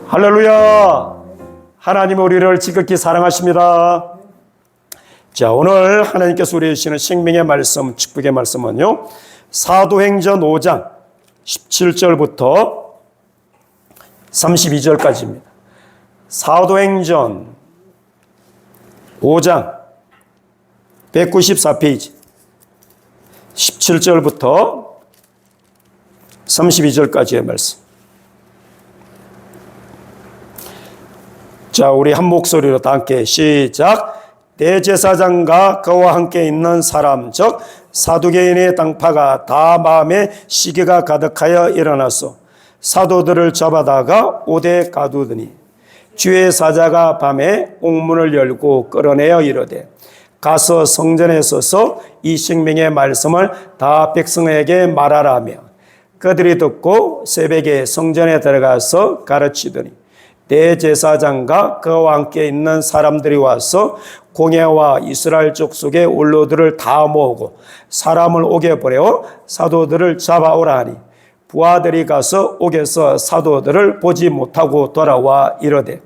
할렐루야! 하나님 우리를 지극히 사랑하십니다. 자, 오늘 하나님께서 우리에게 주시는 생명의 말씀, 축복의 말씀은요, 사도행전 5장 17절부터 32절까지입니다. 사도행전 5장 194페이지 17절부터 32절까지의 말씀. 자, 우리 한 목소리로 다 함께 시작. 대제사장과 그와 함께 있는 사람 즉 사두개인의 당파가 다 마음에 시기가 가득하여 일어나서 사도들을 잡아다가 오대 가두더니 주의 사자가 밤에 옥문을 열고 끌어내어 이르되 가서 성전에 서서 이 생명의 말씀을 다 백성에게 말하라며 그들이 듣고 새벽에 성전에 들어가서 가르치더니 대제사장과 그와 함께 있는 사람들이 와서 공회와 이스라엘 족속의 원로들을 다 모으고 사람을 옥에 보내어 사도들을 잡아오라 하니 부하들이 가서 옥에서 사도들을 보지 못하고 돌아와 이르되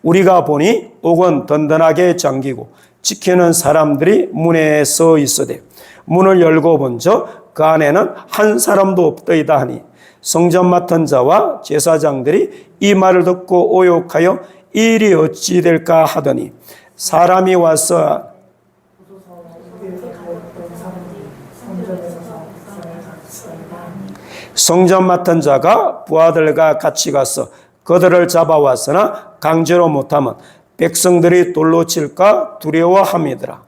우리가 보니 옥은 든든하게 잠기고 지키는 사람들이 문에 서 있으되 문을 열고 본즉 그 안에는 한 사람도 없더이다 하니 성전 맡은 자와 제사장들이 이 말을 듣고 오욕하여 이 일이 어찌 될까 하더니 사람이 와서 성전 맡은 자가 부하들과 같이 가서 그들을 잡아왔으나 강제로 못하면 백성들이 돌로 칠까 두려워함이더라.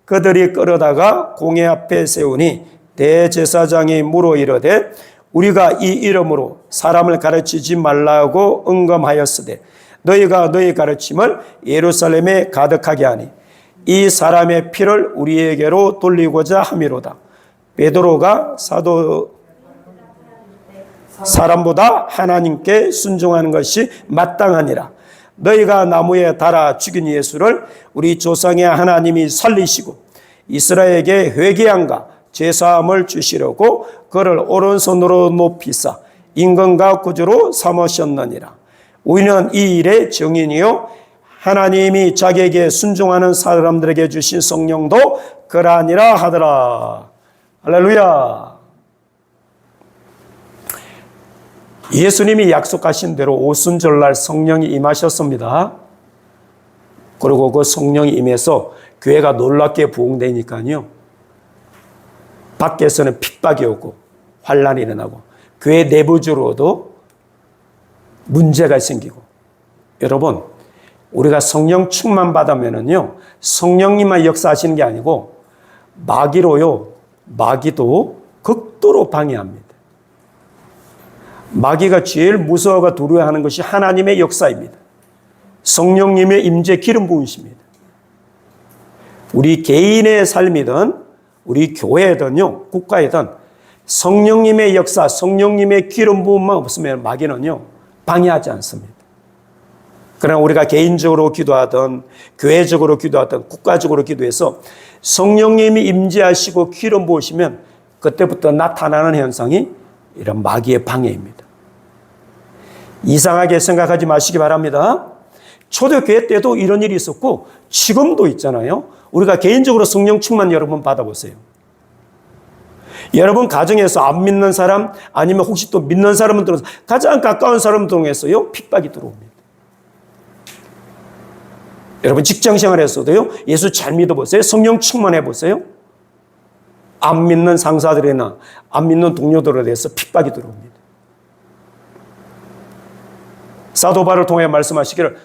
그들이 끌어다가 공회 앞에 세우니 대제사장이 물어 이르되 우리가 이 이름으로 사람을 가르치지 말라고 응검하였으되 너희가 너희 가르침을 예루살렘에 가득하게 하니 이 사람의 피를 우리에게로 돌리고자 함이로다. 베드로가 사람보다 하나님께 순종하는 것이 마땅하니라. 너희가 나무에 달아 죽인 예수를 우리 조상의 하나님이 살리시고 이스라엘에게 회개함과 제사함을 주시려고 그를 오른손으로 높이사 임금과 구주로 삼으셨느니라. 우리는 이 일의 증인이요 하나님이 자기에게 순종하는 사람들에게 주신 성령도 그러하니라 하더라. 할렐루야. 예수님이 약속하신 대로 오순절날 성령이 임하셨습니다. 그리고 그 성령이 임해서 교회가 놀랍게 부흥되니까요. 밖에서는 핍박이 오고 환란이 일어나고 교회 내부적으로도 문제가 생기고 여러분 우리가 성령 충만 받으면은요 성령님만 역사하시는 게 아니고 마귀도 극도로 방해합니다. 마귀가 제일 무서워가 두려워하는 것이 하나님의 역사입니다. 성령님의 임재 기름 부으십니다. 우리 개인의 삶이든 우리 교회든요, 국가에든 성령님의 역사, 성령님의 기름 부음만 없으면 마귀는요, 방해하지 않습니다. 그러나 우리가 개인적으로 기도하든, 교회적으로 기도하든, 국가적으로 기도해서 성령님이 임재하시고 기름 부으시면 그때부터 나타나는 현상이 이런 마귀의 방해입니다. 이상하게 생각하지 마시기 바랍니다. 초대교회 때도 이런 일이 있었고 지금도 있잖아요. 우리가 개인적으로 성령 충만 여러분 받아보세요. 여러분 가정에서 안 믿는 사람 아니면 혹시 또 믿는 사람을 통해서 가장 가까운 사람을 통해서요 핍박이 들어옵니다. 여러분 직장생활에서도요 예수 잘 믿어보세요. 성령 충만해보세요. 안 믿는 상사들이나 안 믿는 동료들에 대해서 핍박이 들어옵니다. 사도 바울을 통해 말씀하시기를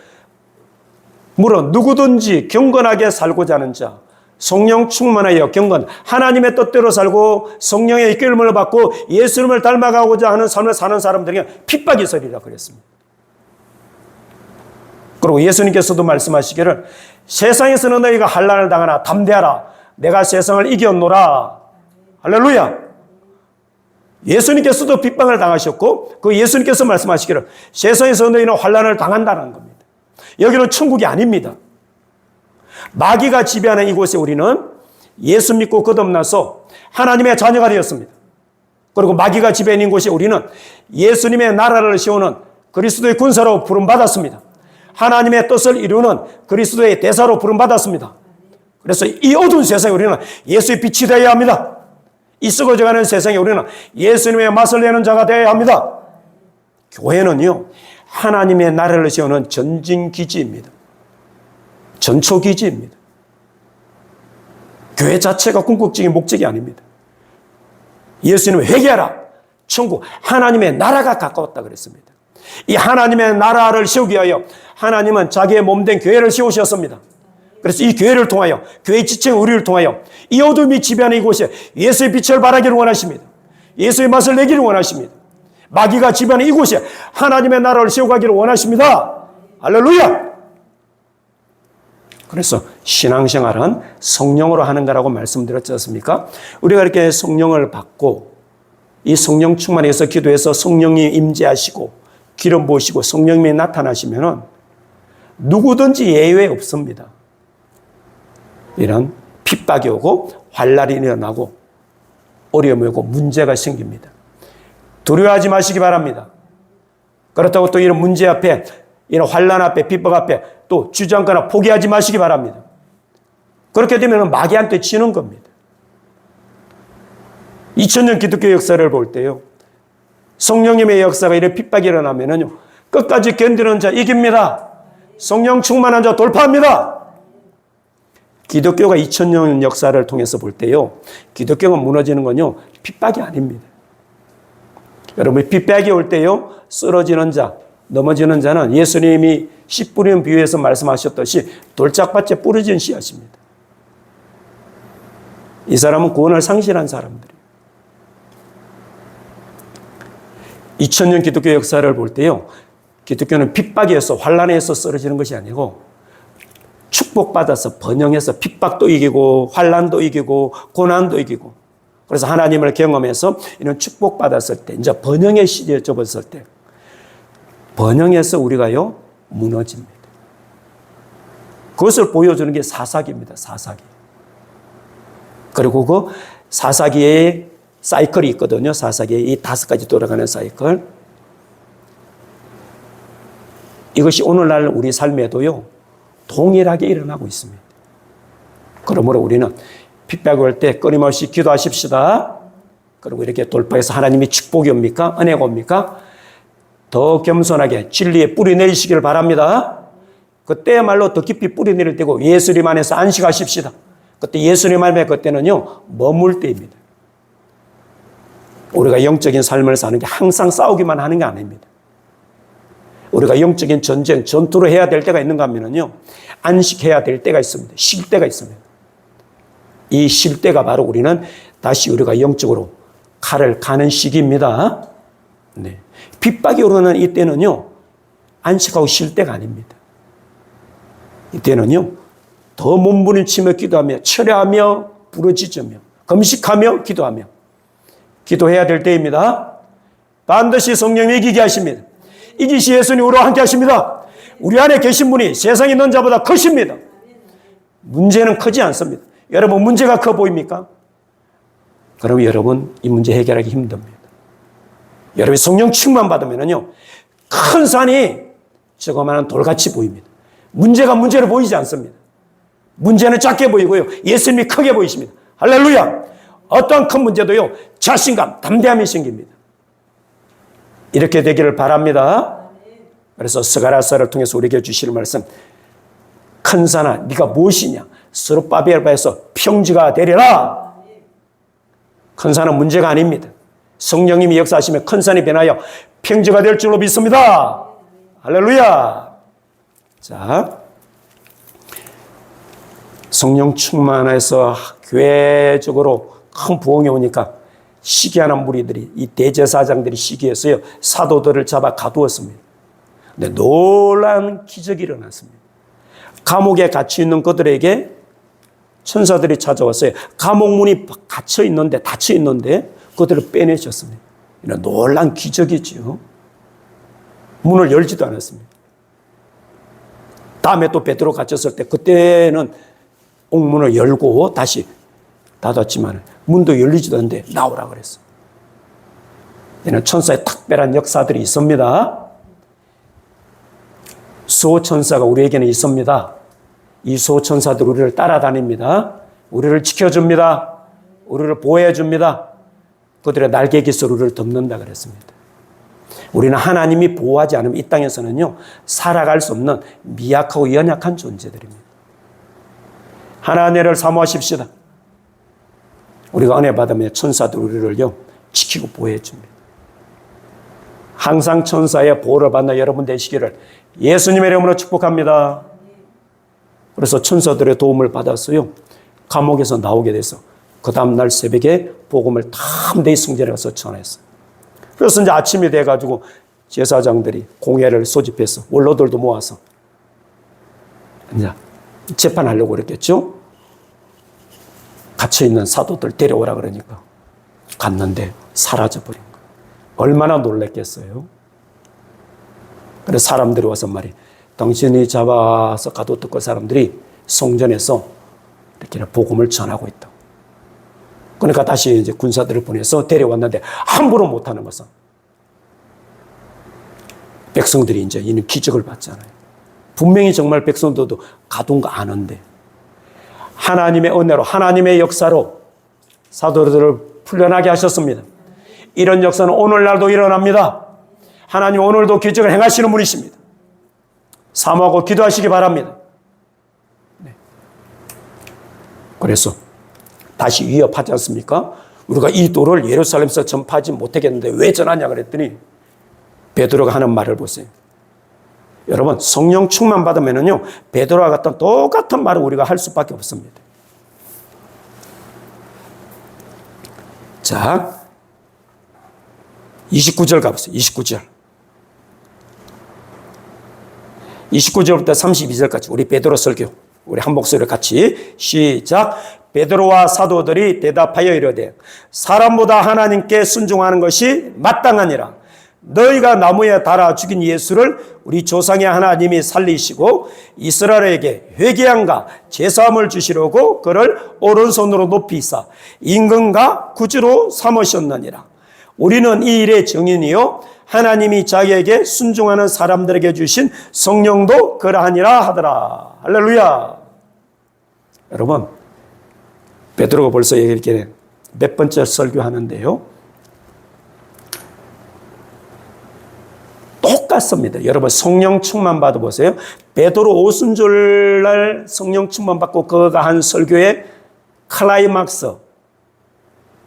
물어 누구든지 경건하게 살고자 하는 자 성령 충만하여 경건 하나님의 뜻대로 살고 성령의 이끌림을 받고 예수님을 닮아가고자 하는 삶을 사는 사람들에게 핍박이 있으리라 그랬습니다. 그리고 예수님께서도 말씀하시기를 세상에서는 너희가 환난을 당하나 담대하라 내가 세상을 이겼노라. 할렐루야. 예수님께서도 핍박을 당하셨고 그 예수님께서 말씀하시기를 세상에서 너희는 환난을 당한다는 겁니다. 여기는 천국이 아닙니다. 마귀가 지배하는 이곳에 우리는 예수 믿고 거듭나서 하나님의 자녀가 되었습니다. 그리고 마귀가 지배하는 곳에 우리는 예수님의 나라를 세우는 그리스도의 군사로 부름받았습니다. 하나님의 뜻을 이루는 그리스도의 대사로 부름받았습니다. 그래서 이 어두운 세상에 우리는 예수의 빛이 되어야 합니다. 이 썩어져가는 세상에 우리는 예수님의 맛을 내는 자가 되어야 합니다. 교회는요, 하나님의 나라를 세우는 전진기지입니다. 전초기지입니다. 교회 자체가 궁극적인 목적이 아닙니다. 예수님은 회개하라. 천국, 하나님의 나라가 가까웠다 그랬습니다. 이 하나님의 나라를 세우기 위하여 하나님은 자기의 몸된 교회를 세우셨습니다. 그래서 이 교회를 통하여, 교회 지체인 우리를 통하여 이 어둠이 지배하는 이곳에 예수의 빛을 발하기를 원하십니다. 예수의 맛을 내기를 원하십니다. 마귀가 지배하는 이곳에 하나님의 나라를 세워가기를 원하십니다. 할렐루야! 그래서 신앙생활은 성령으로 하는 거라고 말씀드렸지 않습니까? 우리가 이렇게 성령을 받고 이 성령 충만해서 기도해서 성령이 임재하시고 기름 부으시고 성령님이 나타나시면 누구든지 예외 없습니다. 이런 핍박이 오고 환난이 일어나고 어려움이 오고 문제가 생깁니다. 두려워하지 마시기 바랍니다. 그렇다고 또 이런 문제 앞에, 이런 환난 앞에, 핍박 앞에 또 주저앉거나 포기하지 마시기 바랍니다. 그렇게 되면 마귀한테 지는 겁니다. 2000년 기독교 역사를 볼 때요, 성령님의 역사가 이런 핍박이 일어나면요, 끝까지 견디는 자 이깁니다. 성령 충만한 자 돌파합니다. 기독교가 2000년 역사를 통해서 볼 때요, 기독교가 무너지는 건요, 핍박이 아닙니다. 여러분, 핍박이 올 때요, 쓰러지는 자, 넘어지는 자는 예수님이 씨 뿌리는 비유에서 말씀하셨듯이 돌짝밭에 뿌려진 씨앗입니다. 이 사람은 구원을 상실한 사람들이에요. 2000년 기독교 역사를 볼 때요, 기독교는 핍박에서, 환난에서 쓰러지는 것이 아니고 축복받아서 번영해서 핍박도 이기고 환난도 이기고 고난도 이기고, 그래서 하나님을 경험해서 이런 축복받았을 때, 이제 번영의 시대에 접었을 때, 번영해서 우리가요, 무너집니다. 그것을 보여주는 게 사사기입니다. 사사기. 그리고 그 사사기의 사이클이 있거든요. 사사기의 이 5가지 돌아가는 사이클. 이것이 오늘날 우리 삶에도요, 동일하게 일어나고 있습니다. 그러므로 우리는 핍박이 올 때 끊임없이 기도하십시다. 그리고 이렇게 돌파해서 하나님이 축복이 옵니까? 은혜가 옵니까? 더 겸손하게 진리에 뿌리 내리시기를 바랍니다. 그때야말로 더 깊이 뿌리 내릴 때고 예수님 안에서 안식하십시다. 그때 예수님 안에 그때는요, 머물 때입니다. 우리가 영적인 삶을 사는 게 항상 싸우기만 하는 게 아닙니다. 우리가 영적인 전쟁, 전투를 해야 될 때가 있는가 하면요, 안식해야 될 때가 있습니다. 쉴 때가 있습니다. 이 쉴 때가 바로 우리는 다시 우리가 영적으로 칼을 가는 시기입니다. 네. 핍박이 오르는 이때는요, 안식하고 쉴 때가 아닙니다. 이때는요, 더 몸부림치며 기도하며 철야하며 부르짖으며 금식하며 기도하며 기도해야 될 때입니다. 반드시 성령이 이기게 하십니다. 이기시 예수님 우리와 함께 하십니다. 우리 안에 계신 분이 세상에 있는 자보다 크십니다. 문제는 크지 않습니다. 여러분, 문제가 커 보입니까? 그럼 여러분, 이 문제 해결하기 힘듭니다. 여러분이 성령 충만 받으면요, 큰 산이 저거만한 돌같이 보입니다. 문제가 문제로 보이지 않습니다. 문제는 작게 보이고요, 예수님이 크게 보이십니다. 할렐루야! 어떤 큰 문제도요, 자신감, 담대함이 생깁니다. 이렇게 되기를 바랍니다. 그래서 스가랴서를 통해서 우리에게 주시는 말씀, 큰 산아 네가 무엇이냐, 스룹바벨에서 평지가 되리라. 큰 산은 문제가 아닙니다. 성령님이 역사하시면 큰 산이 변하여 평지가 될 줄로 믿습니다. 할렐루야. 자, 성령 충만해서 교회적으로 큰 부흥이 오니까 시기하는 무리들이, 이 대제사장들이 시기해서요, 사도들을 잡아 가두었습니다. 근데 놀라운 기적이 일어났습니다. 감옥에 갇혀 있는 그들에게 천사들이 찾아왔어요. 감옥 문이 닫혀 있는데 그들을 빼내셨습니다. 이런 놀라운 기적이지요. 문을 열지도 않았습니다. 다음에 또 베드로 갇혔을 때 그때는 옥문을 열고 다시 닫았지만 문도 열리지도 않는데 나오라 그랬어요. 이는 천사의 특별한 역사들이 있습니다. 수호천사가 우리에게는 있습니다. 이 수호천사들 우리를 따라다닙니다. 우리를 지켜줍니다. 우리를 보호해줍니다. 그들의 날개 깃으로 우리를 덮는다 그랬습니다. 우리는 하나님이 보호하지 않으면 이 땅에서는요, 살아갈 수 없는 미약하고 연약한 존재들입니다. 하나님을 사모하십시다. 우리가 은혜 받으면 천사들 우리를요, 지키고 보호해 줍니다. 항상 천사의 보호를 받는 여러분 되시기를 예수님의 이름으로 축복합니다. 그래서 천사들의 도움을 받았어요. 감옥에서 나오게 돼서 그 다음날 새벽에 복음을 담대히 성전에 가서 전했어요. 그래서 이제 아침이 돼가지고 제사장들이 공회를 소집해서 원로들도 모아서 이제 재판하려고 그랬겠죠. 갇혀있는 사도들 데려오라 그러니까 갔는데 사라져버린 거예요. 얼마나 놀랬겠어요. 그래서 사람들이 와서 말이 당신이 잡아서 가둬뒀던 그 사람들이 성전에서 이렇게 복음을 전하고 있다. 그러니까 다시 이제 군사들을 보내서 데려왔는데 함부로 못하는 것은 백성들이 이제 이는 기적을 봤잖아요. 분명히 정말 백성들도 가둔 거 아는데 하나님의 은혜로 하나님의 역사로 사도들을 풀려나게 하셨습니다. 이런 역사는 오늘날도 일어납니다. 하나님 오늘도 기적을 행하시는 분이십니다. 사모하고 기도하시기 바랍니다. 네. 그래서 다시 위협하지 않습니까? 우리가 이 도를 예루살렘에서 전파하지 못하겠는데 왜 전하냐 그랬더니 베드로가 하는 말을 보세요. 여러분 성령 충만 받으면은요 베드로와 같은 똑같은 말을 우리가 할 수밖에 없습니다. 자 29절 가보세요. 29절부터 32절까지 우리 베드로 설교 우리 한 목소리로 같이 시작. 베드로와 사도들이 대답하여 이르되 사람보다 하나님께 순종하는 것이 마땅하니라. 너희가 나무에 달아 죽인 예수를 우리 조상의 하나님이 살리시고 이스라엘에게 회개함과 제사함을 주시려고 그를 오른손으로 높이사 임금과 구주로 삼으셨느니라. 우리는 이 일의 증인이요 하나님이 자기에게 순종하는 사람들에게 주신 성령도 그러하니라 하더라. 할렐루야. 여러분 베드로가 벌써 이렇게 몇 번째 설교하는데요. 똑같습니다. 여러분 성령 충만 받아보세요. 베드로 오순절날 성령 충만 받고 그가 한 설교의 클라이막스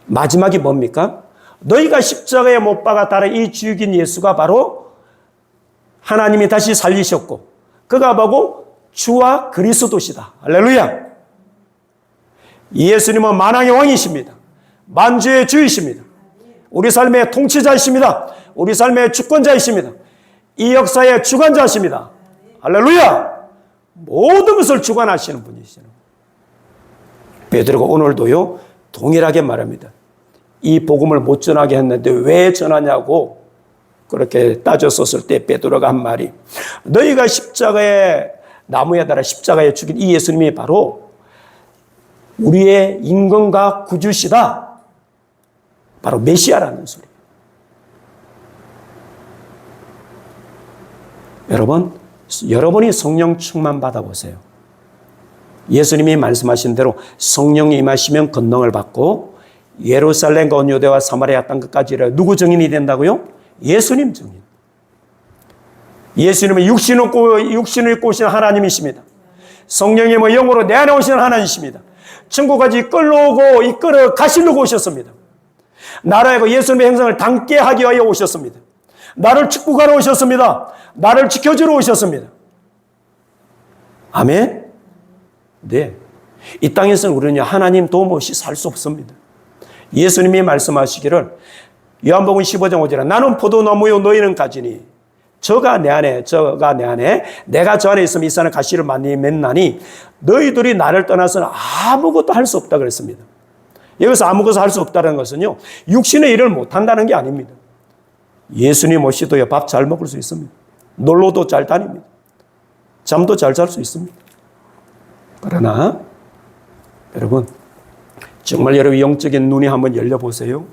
마지막이 뭡니까? 너희가 십자가에 못 박아 달아 이 죽인 예수가 바로 하나님이 다시 살리셨고 그가 바로 주와 그리스도시다. 할렐루야. 예수님은 만왕의 왕이십니다. 만주의 주이십니다. 우리 삶의 통치자이십니다. 우리 삶의 주권자이십니다. 이 역사의 주관자이십니다. 할렐루야. 모든 것을 주관하시는 분이시죠. 베드로가 오늘도요 동일하게 말합니다. 이 복음을 못 전하게 했는데 왜 전하냐고 그렇게 따졌었을 때 베드로가 한 말이 너희가 십자가에 나무에 달아 십자가에 죽인 이 예수님이 바로 우리의 임금과 구주시다. 바로 메시아라는 소리. 여러분이 성령 충만 받아보세요. 예수님이 말씀하신 대로 성령이 임하시면 권능을 받고 예루살렘과 온 유대와 사마리아 땅 끝까지 누구 증인이 된다고요? 예수님 증인. 예수님은 육신을 입고 오신 하나님이십니다. 성령님은 영으로 내 안에 오시는 하나님이십니다. 천국까지 이끌어오고 이끌어 가시려고 오셨습니다. 나라의 예수님의 행성을 닮게 하기 위하여 오셨습니다. 나를 축복하러 오셨습니다. 나를 지켜주러 오셨습니다. 아멘? 네. 이 땅에서는 우리는 하나님 도움 없이 살 수 없습니다. 예수님이 말씀하시기를 요한복음 15장 5절에 나는 포도나무요 너희는 가지니 저가 내 안에 내가 저 안에 있으면 이 산에 가시를 많이 맺나니 너희들이 나를 떠나서는 아무것도 할 수 없다 그랬습니다. 여기서 아무것도 할 수 없다는 것은요 육신의 일을 못한다는 게 아닙니다. 예수님 없이도 밥 잘 먹을 수 있습니다. 놀러도 잘 다닙니다. 잠도 잘 잘 수 있습니다. 그러나 여러분 정말 여러분 영적인 눈이 한번 열려보세요.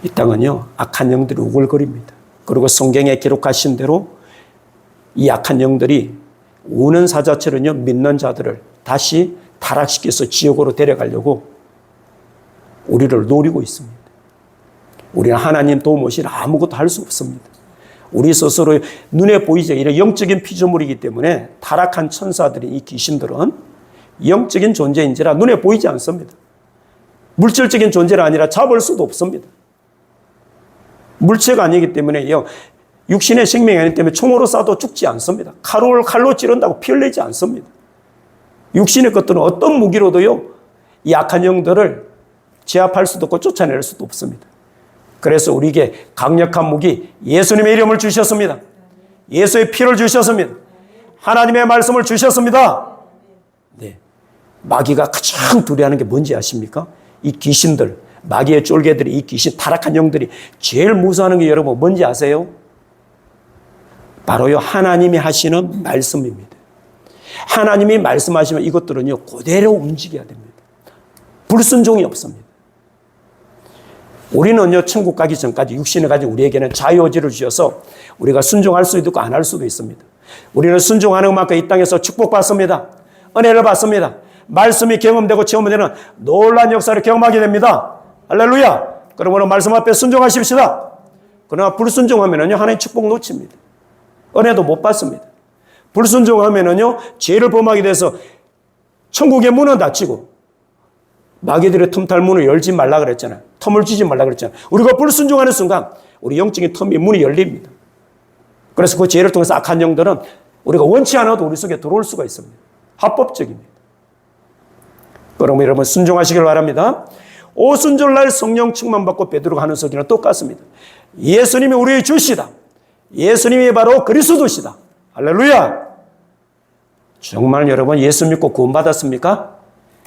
이 땅은요 악한 영들이 우글거립니다. 그리고 성경에 기록하신 대로 이 약한 영들이 우는 사자처럼요 믿는 자들을 다시 타락시켜서 지옥으로 데려가려고 우리를 노리고 있습니다. 우리는 하나님 도움 없이는 아무것도 할 수 없습니다. 우리 스스로 눈에 보이지 이런 영적인 피조물이기 때문에 타락한 천사들인 이 귀신들은 영적인 존재인지라 눈에 보이지 않습니다. 물질적인 존재가 아니라 잡을 수도 없습니다. 물체가 아니기 때문에요. 육신의 생명이 아니기 때문에 총으로 쏴도 죽지 않습니다. 칼로 찌른다고 피 흘리지 않습니다. 육신의 것들은 어떤 무기로도요, 이 약한 영들을 제압할 수도 없고 쫓아낼 수도 없습니다. 그래서 우리에게 강력한 무기, 예수님의 이름을 주셨습니다. 예수의 피를 주셨습니다. 하나님의 말씀을 주셨습니다. 네. 마귀가 가장 두려워하는 게 뭔지 아십니까? 이 귀신들, 마귀의 쫄개들이, 이 귀신, 타락한 영들이 제일 무서워하는 게 여러분 뭔지 아세요? 바로요, 하나님이 하시는 말씀입니다. 하나님이 말씀하시면 이것들은요, 그대로 움직여야 됩니다. 불순종이 없습니다. 우리는요, 천국 가기 전까지 육신을 가진 우리에게는 자유의지를 주셔서 우리가 순종할 수도 있고 안 할 수도 있습니다. 우리는 순종하는 만큼 이 땅에서 축복받습니다. 은혜를 받습니다. 말씀이 경험되고 체험되는 놀라운 역사를 경험하게 됩니다. 할렐루야! 그러므로 말씀 앞에 순종하십시다. 그러나 불순종하면은요, 하나님 축복 놓칩니다. 은혜도 못 받습니다. 불순종하면은요, 죄를 범하게 돼서 천국의 문은 닫히고 마귀들의 틈탈 문을 열지 말라 그랬잖아요. 틈을 주지 말라 그랬잖아요. 우리가 불순종하는 순간 우리 영적인 틈이 문이 열립니다. 그래서 그 죄를 통해서 악한 영들은 우리가 원치 않아도 우리 속에 들어올 수가 있습니다. 합법적입니다. 그러면 여러분 순종하시길 바랍니다. 오순절날 성령 충만받고 베드로가 하는 소리는 똑같습니다. 예수님이 우리의 주시다. 예수님이 바로 그리스도시다. 할렐루야! 정말 여러분 예수 믿고 구원받았습니까?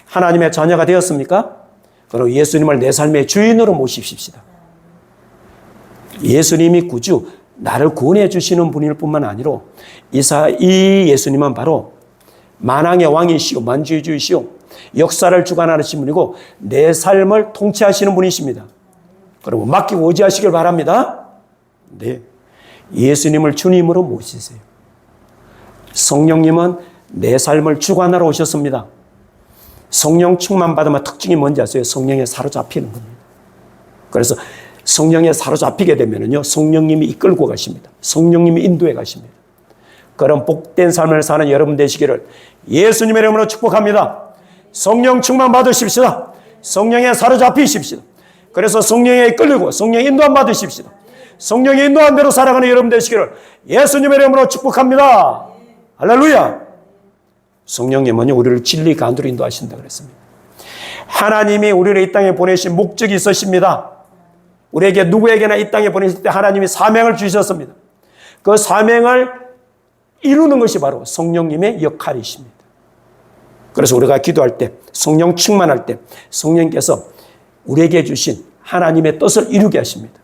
하나님의 자녀가 되었습니까? 그리고 예수님을 내 삶의 주인으로 모십시다. 예수님이 구주, 나를 구원해 주시는 분일 뿐만 아니라 이 예수님은 바로 만왕의 왕이시오, 만주의 주이시오, 역사를 주관하시는 분이고 내 삶을 통치하시는 분이십니다. 그리고 맡기고 의지하시길 바랍니다. 네, 예수님을 주님으로 모시세요. 성령님은 내 삶을 주관하러 오셨습니다. 성령 충만 받으면 특징이 뭔지 아세요? 성령에 사로잡히는 겁니다. 그래서 성령에 사로잡히게 되면요, 성령님이 이끌고 가십니다. 성령님이 인도해 가십니다. 그런 복된 삶을 사는 여러분 되시기를 예수님의 이름으로 축복합니다. 성령 충만 받으십시다. 성령에 사로잡히십시다. 그래서 성령에 이끌리고 성령 인도함 받으십시다. 성령의 인도한 대로 살아가는 여러분 되시기를 예수님의 이름으로 축복합니다. 할렐루야! 성령님은요, 우리를 진리 가운데로 인도하신다 그랬습니다. 하나님이 우리를 이 땅에 보내신 목적이 있으십니다. 우리에게 누구에게나 이 땅에 보내실 때 하나님이 사명을 주셨습니다. 그 사명을 이루는 것이 바로 성령님의 역할이십니다. 그래서 우리가 기도할 때, 성령 충만할 때 성령께서 우리에게 주신 하나님의 뜻을 이루게 하십니다.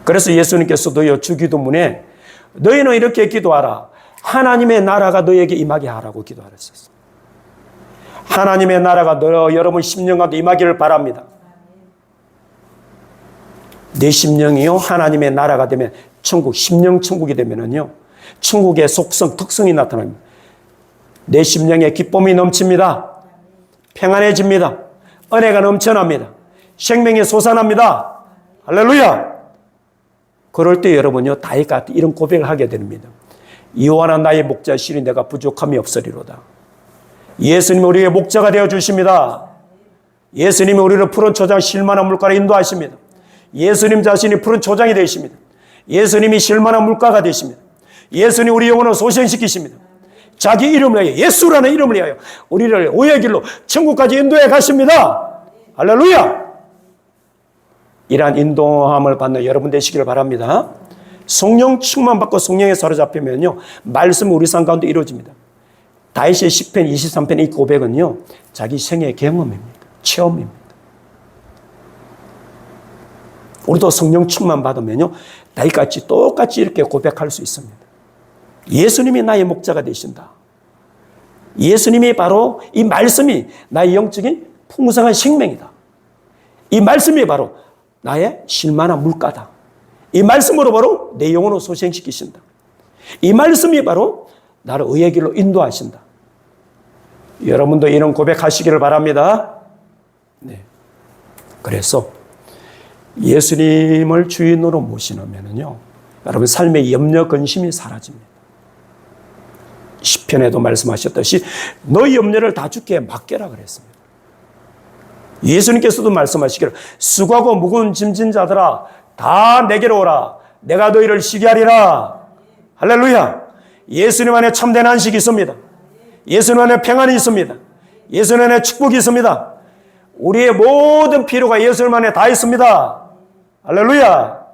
그래서 예수님께서도요, 주기도문에 너희는 이렇게 기도하라. 하나님의 나라가 너에게 임하게 하라고 기도하셨습니다. 하나님의 나라가 여러분 심령 가운데 임하기를 바랍니다. 내 심령이요, 하나님의 나라가 되면 천국, 심령 천국이 되면은요, 천국의 속성, 특성이 나타납니다. 내 심령에 기쁨이 넘칩니다. 평안해집니다. 은혜가 넘쳐납니다. 생명이 솟아납니다. 할렐루야! 그럴 때 여러분요, 다윗과 이런 고백을 하게 됩니다. 여호와는 나의 목자시니 내가 부족함이 없으리로다. 예수님이 우리의 목자가 되어 주십니다. 예수님이 우리를 푸른 초장 쉴만한 물가로 인도하십니다. 예수님 자신이 푸른 초장이 되십니다. 예수님이 쉴만한 물가가 되십니다. 예수님 우리 영혼을 소생시키십니다. 자기 이름을 위하여, 예수라는 이름을 위하여 우리를 오해의 길로 천국까지 인도해 가십니다. 할렐루야! 이러한 인도함을 받는 여러분 되시기를 바랍니다. 성령 충만 받고 성령에 사로잡히면요, 말씀이 우리 삶 가운데 이루어집니다. 다윗의 시편 23편 이 고백은요, 자기 생애의 경험입니다. 체험입니다. 우리도 성령 충만 받으면요, 다윗같이 똑같이 이렇게 고백할 수 있습니다. 예수님이 나의 목자가 되신다. 예수님이 바로 이 말씀이 나의 영적인 풍성한 생명이다. 이 말씀이 바로 나의 쉴만한 물가다. 이 말씀으로 바로 내 영혼을 소생시키신다. 이 말씀이 바로 나를 의의 길로 인도하신다. 여러분도 이런 고백하시기를 바랍니다. 네. 그래서 예수님을 주인으로 모시면은요, 여러분 삶의 염려 근심이 사라집니다. 시편에도 말씀하셨듯이 너희 염려를 다 주께 맡겨라 그랬습니다. 예수님께서도 말씀하시기를 수고하고 무거운 짐진 자들아 다 내게로 오라. 내가 너희를 쉬게 하리라. 할렐루야. 예수님 안에 참된 안식이 있습니다. 예수님 안에 평안이 있습니다. 예수님 안에 축복이 있습니다. 우리의 모든 필요가 예수님 안에 다 있습니다. 할렐루야.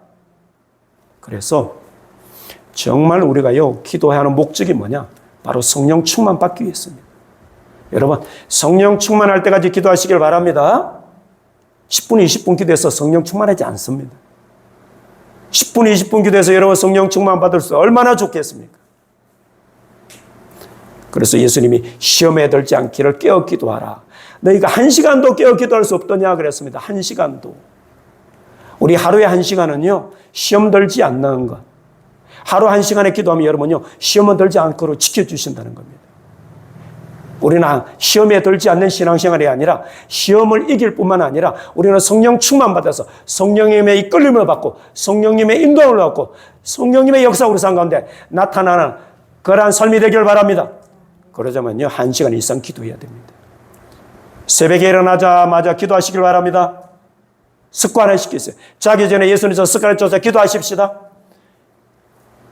그래서 정말 우리가요, 기도해야 하는 목적이 뭐냐? 바로 성령 충만 받기 위해서입니다. 여러분, 성령 충만할 때까지 기도하시길 바랍니다. 10분, 20분 기도해서 성령 충만하지 않습니다. 10분, 20분 기도해서 여러분 성령 충만 받을 수 얼마나 좋겠습니까? 그래서 예수님이 시험에 들지 않기를 깨어 기도하라. 너희가 1시간도 깨어 기도할 수 없더냐 그랬습니다. 1시간도. 우리 하루에 1시간은요, 시험 들지 않는 것. 하루 1시간에 기도하면 여러분요, 시험은 들지 않고 지켜주신다는 겁니다. 우리는 시험에 들지 않는 신앙생활이 아니라 시험을 이길 뿐만 아니라 우리는 성령 충만 받아서 성령님의 이끌림을 받고 성령님의 인도를 받고 성령님의 역사 우리 삶 가운데 나타나는 그러한 삶이 되길 바랍니다. 그러자면요, 1시간 이상 기도해야 됩니다. 새벽에 일어나자마자 기도하시길 바랍니다. 습관을 시키세요. 자기 전에 예수님께서 습관을 쫓아 기도하십시다.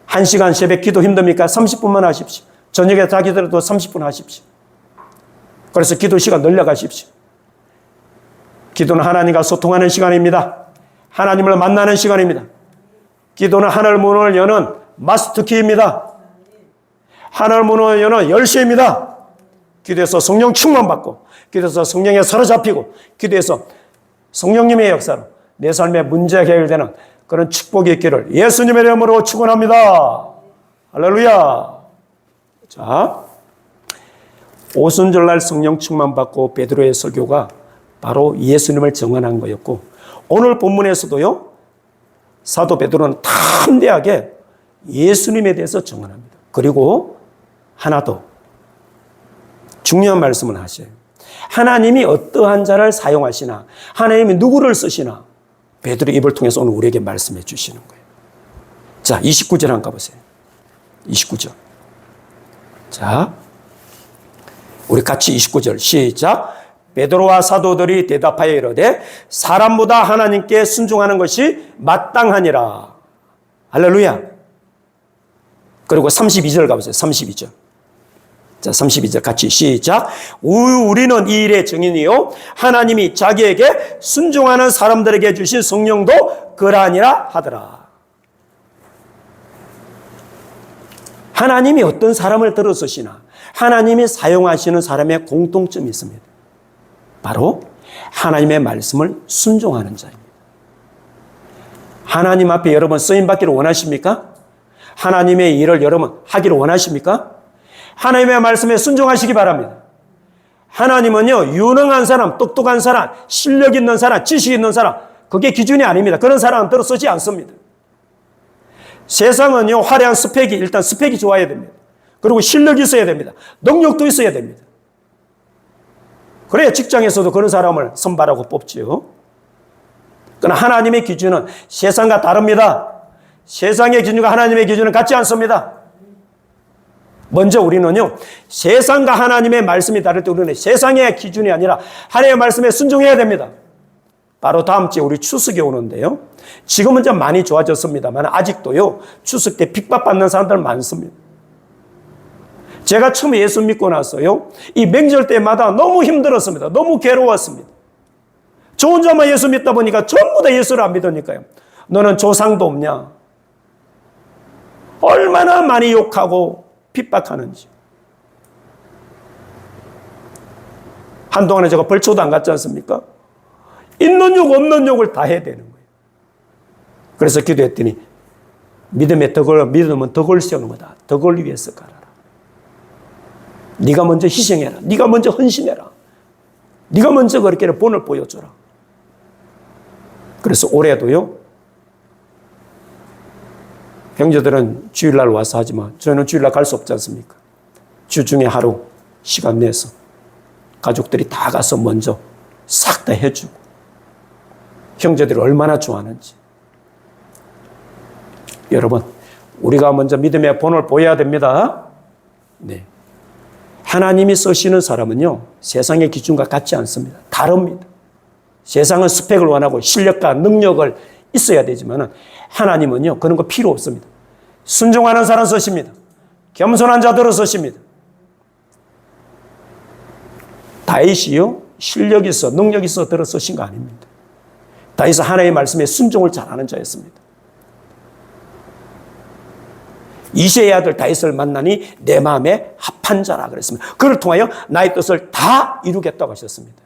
1시간 새벽 기도 힘듭니까? 30분만 하십시오. 저녁에 자기 전에도 30분 하십시오. 그래서 기도 시간 늘려가십시오. 기도는 하나님과 소통하는 시간입니다. 하나님을 만나는 시간입니다. 기도는 하늘 문을 여는 마스터키입니다. 하늘 문을 여는 열쇠입니다. 기도해서 성령 충만 받고, 기도해서 성령에 사로잡히고, 기도해서 성령님의 역사로 내 삶의 문제가 해결되는 그런 축복이 있기를 예수님의 이름으로 축원합니다. 할렐루야. 자, 오순절날 성령 충만 받고 베드로의 설교가 바로 예수님을 증언한 거였고, 오늘 본문에서도요, 사도 베드로는 담대하게 예수님에 대해서 증언합니다. 그리고 하나 더 중요한 말씀을 하셔요. 하나님이 어떠한 자를 사용하시나, 하나님이 누구를 쓰시나, 베드로의 입을 통해서 오늘 우리에게 말씀해 주시는 거예요. 자, 29절 한번 가보세요. 29절. 자, 우리 같이 29절 시작. 베드로와 사도들이 대답하여 이르되 사람보다 하나님께 순종하는 것이 마땅하니라. 할렐루야. 그리고 32절 가보세요. 32절. 자, 32절 같이 시작. 우리는 이 일의 증인이요 하나님이 자기에게 순종하는 사람들에게 주신 성령도 그러하니라 하더라. 하나님이 어떤 사람을 들어 쓰시나, 하나님이 사용하시는 사람의 공통점이 있습니다. 바로 하나님의 말씀을 순종하는 자입니다. 하나님 앞에 여러분 쓰임받기를 원하십니까? 하나님의 일을 여러분 하기를 원하십니까? 하나님의 말씀에 순종하시기 바랍니다. 하나님은요, 유능한 사람, 똑똑한 사람, 실력 있는 사람, 지식 있는 사람, 그게 기준이 아닙니다. 그런 사람은 들어 쓰지 않습니다. 세상은요, 화려한 스펙이, 일단 스펙이 좋아야 됩니다. 그리고 실력이 있어야 됩니다. 능력도 있어야 됩니다. 그래야 직장에서도 그런 사람을 선발하고 뽑지요. 그러나 하나님의 기준은 세상과 다릅니다. 세상의 기준과 하나님의 기준은 같지 않습니다. 먼저 우리는요, 세상과 하나님의 말씀이 다를 때 우리는 세상의 기준이 아니라 하나님의 말씀에 순종해야 됩니다. 바로 다음 주에 우리 추석이 오는데요. 지금은 좀 많이 좋아졌습니다만 아직도요, 추석 때 핍박받는 사람들 많습니다. 제가 처음에 예수 믿고 나서요, 이 명절 때마다 너무 힘들었습니다. 너무 괴로웠습니다. 저 혼자만 예수 믿다 보니까 전부 다 예수를 안 믿으니까요. 너는 조상도 없냐? 얼마나 많이 욕하고 핍박하는지. 한동안에 제가 벌초도 안 갔지 않습니까? 있는 욕 없는 욕을 다 해야 되는 거예요. 그래서 기도했더니 믿음은 덕을 세우는 거다. 덕을 위해서 가라. 네가 먼저 희생해라. 네가 먼저 헌신해라. 네가 먼저 그렇게 본을 보여줘라. 그래서 올해도요, 형제들은 주일날 와서 하지만 저는 주일날 갈 수 없지 않습니까? 주 중에 하루 시간 내서 가족들이 다 가서 먼저 싹 다 해주고 형제들이 얼마나 좋아하는지. 여러분, 우리가 먼저 믿음의 본을 보여야 됩니다. 네. 하나님이 쓰시는 사람은요, 세상의 기준과 같지 않습니다. 다릅니다. 세상은 스펙을 원하고 실력과 능력을 있어야 되지만 하나님은요, 그런 거 필요 없습니다. 순종하는 사람 쓰십니다. 겸손한 자들을 쓰십니다. 다윗이요, 실력이 있어, 능력이 있어 들어 쓰신 거 아닙니다. 다윗은 하나님의 말씀에 순종을 잘하는 자였습니다. 이새의 아들 다윗을 만나니 내 마음에 합한 자라 그랬습니다. 그를 통하여 나의 뜻을 다 이루겠다고 하셨습니다.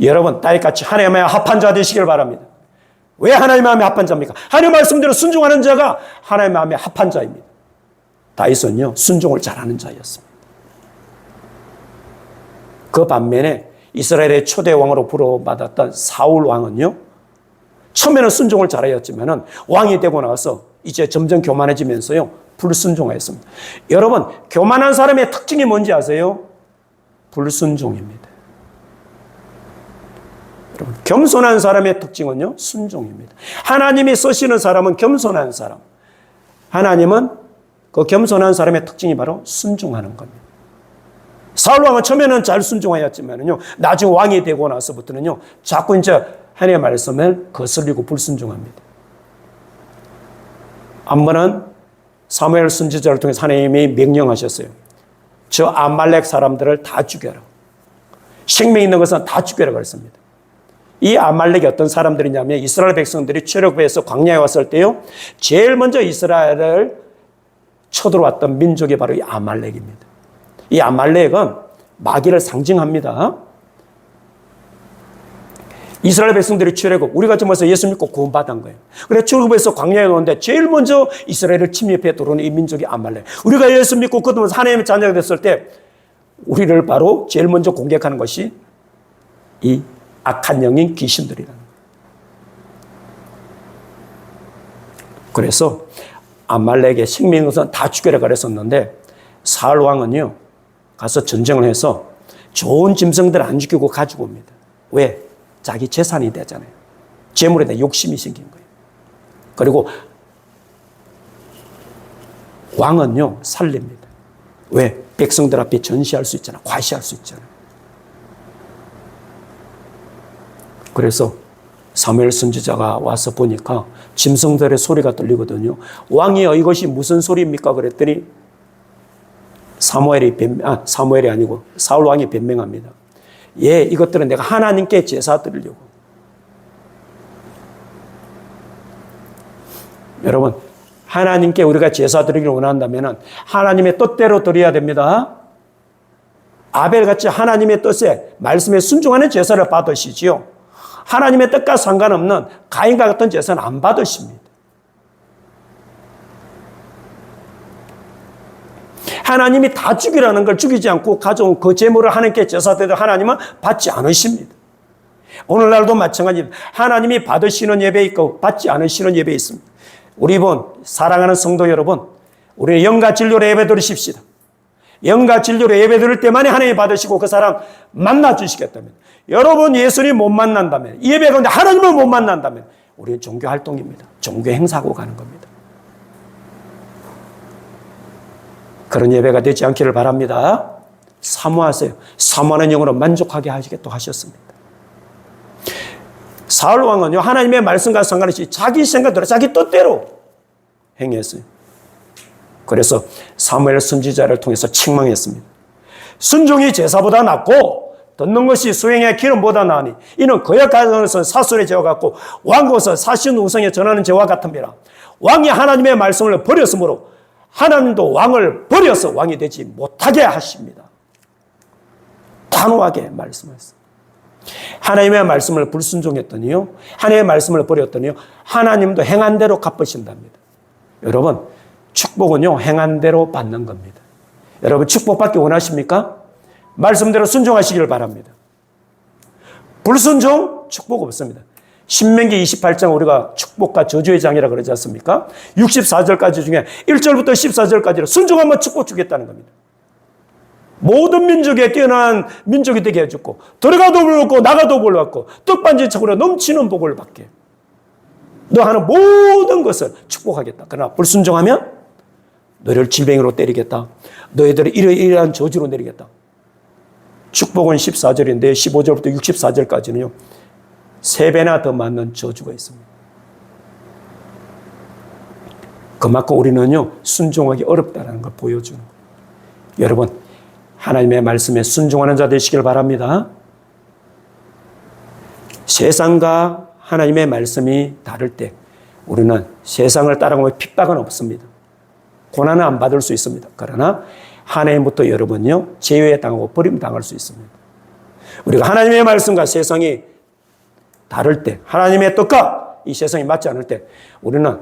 여러분, 다윗같이 하나님의 마음에 합한 자 되시길 바랍니다. 왜 하나님의 마음에 합한 자입니까? 하나님의 말씀대로 순종하는 자가 하나님의 마음에 합한 자입니다. 다윗은요, 순종을 잘하는 자였습니다. 그 반면에 이스라엘의 초대 왕으로 부름받았던 사울 왕은요, 처음에는 순종을 잘하였지만 왕이 되고 나서 이제 점점 교만해지면서요, 불순종하였습니다. 여러분, 교만한 사람의 특징이 뭔지 아세요? 불순종입니다. 여러분, 겸손한 사람의 특징은요, 순종입니다. 하나님이 쓰시는 사람은 겸손한 사람. 하나님은 그 겸손한 사람의 특징이 바로 순종하는 겁니다. 사울 왕은 처음에는 잘 순종하였지만요, 나중에 왕이 되고 나서부터는요, 자꾸 이제 하나님의 말씀을 거슬리고 불순종합니다. 한 번은 사무엘 선지자를 통해서 하나님이 명령하셨어요. 저 아말렉 사람들을 다 죽여라. 생명 있는 것은 다 죽여라 그랬습니다. 이 아말렉이 어떤 사람들이냐면 이스라엘 백성들이 출애굽해서 광야에 왔을 때요, 제일 먼저 이스라엘을 쳐들어왔던 민족이 바로 이 아말렉입니다. 이 아말렉은 마귀를 상징합니다. 이스라엘 백성들이 출애굽, 우리가 좀 와서 예수 믿고 구원받은 거예요. 그래 출애굽해서 광야에 오는데 제일 먼저 이스라엘을 침입해 들어오는 이 민족이 아말렉. 우리가 예수 믿고 거듭나서 하나님의 자녀가 됐을 때 우리를 바로 제일 먼저 공격하는 것이 이 악한 영인 귀신들이라는 거예요. 그래서 아말렉의 생명인 것은 다 죽여라 그랬었는데 사울 왕은요, 가서 전쟁을 해서 좋은 짐승들 안 죽이고 가지고 옵니다. 왜? 자기 재산이 되잖아요. 재물에 대한 욕심이 생긴 거예요. 그리고 왕은요, 살립니다. 왜? 백성들 앞에 전시할 수 있잖아. 과시할 수 있잖아. 그래서 사무엘 선지자가 와서 보니까 짐승들의 소리가 들리거든요. 왕이 이것이 무슨 소리입니까? 그랬더니 사무엘이 아니고 사울 왕이 변명합니다. 예, 이것들은 내가 하나님께 제사 드리려고. 여러분, 하나님께 우리가 제사 드리기를 원한다면 하나님의 뜻대로 드려야 됩니다. 아벨같이 하나님의 뜻에 말씀에 순종하는 제사를 받으시지요. 하나님의 뜻과 상관없는 가인과 같은 제사는 안 받으십니다. 하나님이 다 죽이라는 걸 죽이지 않고 가져온 그 제물을 하나님께 제사드려 하나님은 받지 않으십니다. 오늘날도 마찬가지입니다. 하나님이 받으시는 예배 있고 받지 않으시는 예배 있습니다. 우리 사랑하는 성도 여러분, 우리 영과 진료로 예배 드리십시다. 영과 진료로 예배 드릴 때만이 하나님이 받으시고 그 사람 만나 주시겠다면, 여러분 예수님 못 만난다면, 이 예배 가운데 하나님을 못 만난다면 우리는 종교 활동입니다. 종교 행사하고 가는 겁니다. 그런 예배가 되지 않기를 바랍니다. 사모하세요. 사모하는 영으로 만족하게 하시겠다고 하셨습니다. 사울 왕은요, 하나님의 말씀과 상관없이 자기 생각대로, 자기 뜻대로 행했어요. 그래서 사무엘 선지자를 통해서 책망했습니다. 순종이 제사보다 낫고 듣는 것이 수행의 기름보다 나으니 이는 거역하여서 사술의 죄와 같고 왕고서 사신 우성에 전하는 죄와 같음이라. 왕이 하나님의 말씀을 버렸으므로 하나님도 왕을 버려서 왕이 되지 못하게 하십니다. 단호하게 말씀하셨습니다. 하나님의 말씀을 불순종했더니요, 하나님의 말씀을 버렸더니요, 하나님도 행한 대로 갚으신답니다. 여러분, 축복은요, 행한 대로 받는 겁니다. 여러분, 축복받기 원하십니까? 말씀대로 순종하시길 바랍니다. 불순종, 축복 없습니다. 신명기 28장 우리가 축복과 저주의 장이라 그러지 않습니까? 64절까지 중에 1절부터 14절까지는 순종하면 축복 주겠다는 겁니다. 모든 민족에 뛰어난 민족이 되게 해주고 들어가도 볼 얻고 나가도 볼 얻고 떡반지척으로 넘치는 복을 받게. 너 하는 모든 것을 축복하겠다. 그러나 불순종하면 너를 질병으로 때리겠다. 너희들을 이러이러한 저주로 내리겠다. 축복은 14절인데 15절부터 64절까지는요. 3배나 더 많은 저주가 있습니다. 그만큼 우리는요. 순종하기 어렵다는 걸 보여주는 거예요. 여러분 하나님의 말씀에 순종하는 자 되시길 바랍니다. 세상과 하나님의 말씀이 다를 때 우리는 세상을 따라가면 핍박은 없습니다. 고난은 안 받을 수 있습니다. 그러나 하나님부터 여러분요 제외당하고 버림당할 수 있습니다. 우리가 하나님의 말씀과 세상이 다를 때 하나님의 뜻과 이 세상이 맞지 않을 때 우리는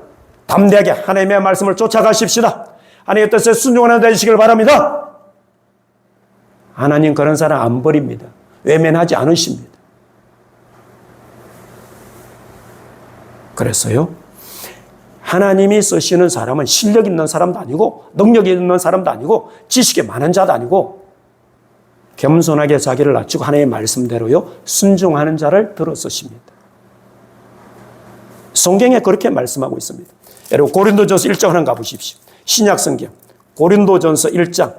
담대하게 하나님의 말씀을 쫓아가십시다. 하나님의 뜻에 순종하는 자 되시길 바랍니다. 하나님 그런 사람 안 버립니다. 외면하지 않으십니다. 그래서요 하나님이 쓰시는 사람은 실력 있는 사람도 아니고 능력 있는 사람도 아니고 지식이 많은 자도 아니고 겸손하게 자기를 낮추고 하나님의 말씀대로요 순종하는 자를 들어 쓰십니다. 성경에 그렇게 말씀하고 있습니다. 여러분 고린도전서 1장 하나 가보십시오. 신약성경 고린도전서 1장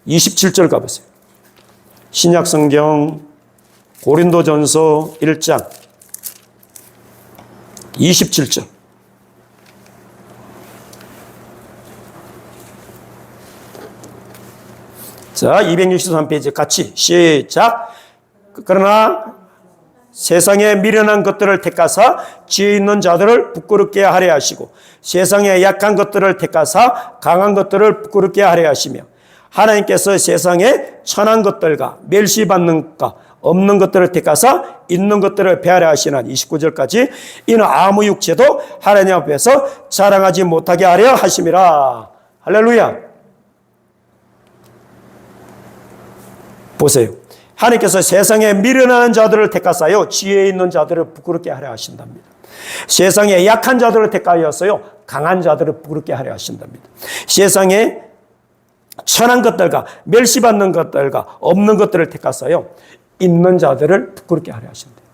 27절 가보세요. 신약성경 고린도전서 1장 27절. 자, 263페이지 같이 시작. 그러나 세상에 미련한 것들을 택하사 지혜 있는 자들을 부끄럽게 하려 하시고 세상에 약한 것들을 택하사 강한 것들을 부끄럽게 하려 하시며 하나님께서 세상에 천한 것들과 멸시받는 것 없는 것들을 택하사 있는 것들을 배하려 하시는 29절까지 이는 아무 육체도 하나님 앞에서 자랑하지 못하게 하려 하심이라. 할렐루야. 보세요. 하나님께서 세상에 미련한 자들을 택하사요 지혜 있는 자들을 부끄럽게 하려 하신답니다. 세상에 약한 자들을 택하여서요 강한 자들을 부끄럽게 하려 하신답니다. 세상에 천한 것들과 멸시받는 것들과 없는 것들을 택하사요 있는 자들을 부끄럽게 하려 하신대요.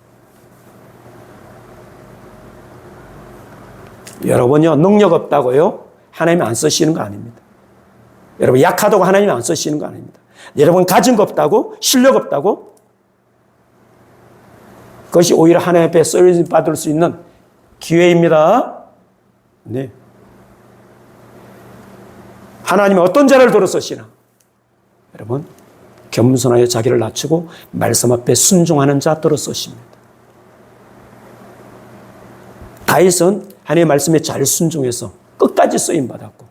여러분요 능력 없다고요 하나님이 안 쓰시는 거 아닙니다. 여러분 약하다고 하나님이 안 쓰시는 거 아닙니다. 여러분 가진 거 없다고 실력 없다고 그것이 오히려 하나님 앞에 쓰임 받을 수 있는 기회입니다. 네. 하나님이 어떤 자를 들어 쓰시나 여러분 겸손하게 자기를 낮추고 말씀 앞에 순종하는 자 들어 쓰십니다. 다윗은 하나님의 말씀에 잘 순종해서 끝까지 쓰임 받았고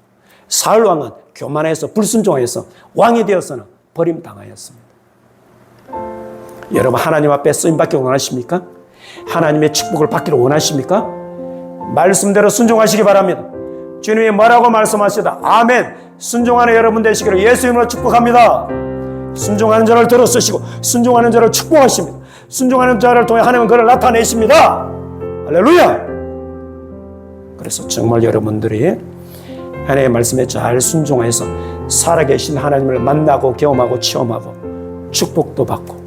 사울 왕은 교만해서 불순종해서 왕이 되어서는 버림당하였습니다. 여러분 하나님 앞에 쓰임받기 원하십니까? 하나님의 축복을 받기를 원하십니까? 말씀대로 순종하시기 바랍니다. 주님이 뭐라고 말씀하시다 아멘 순종하는 여러분 되시기를 예수 이름으로 축복합니다. 순종하는 자를 들어 쓰시고 순종하는 자를 축복하십니다. 순종하는 자를 통해 하나님은 그를 나타내십니다. 할렐루야. 그래서 정말 여러분들이 하나님의 말씀에 잘 순종해서 살아계신 하나님을 만나고 경험하고 체험하고 축복도 받고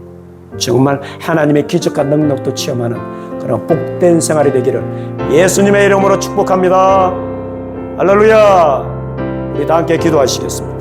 정말 하나님의 기적과 능력도 체험하는 그런 복된 생활이 되기를 예수님의 이름으로 축복합니다. 할렐루야. 우리 다 함께 기도하시겠습니다.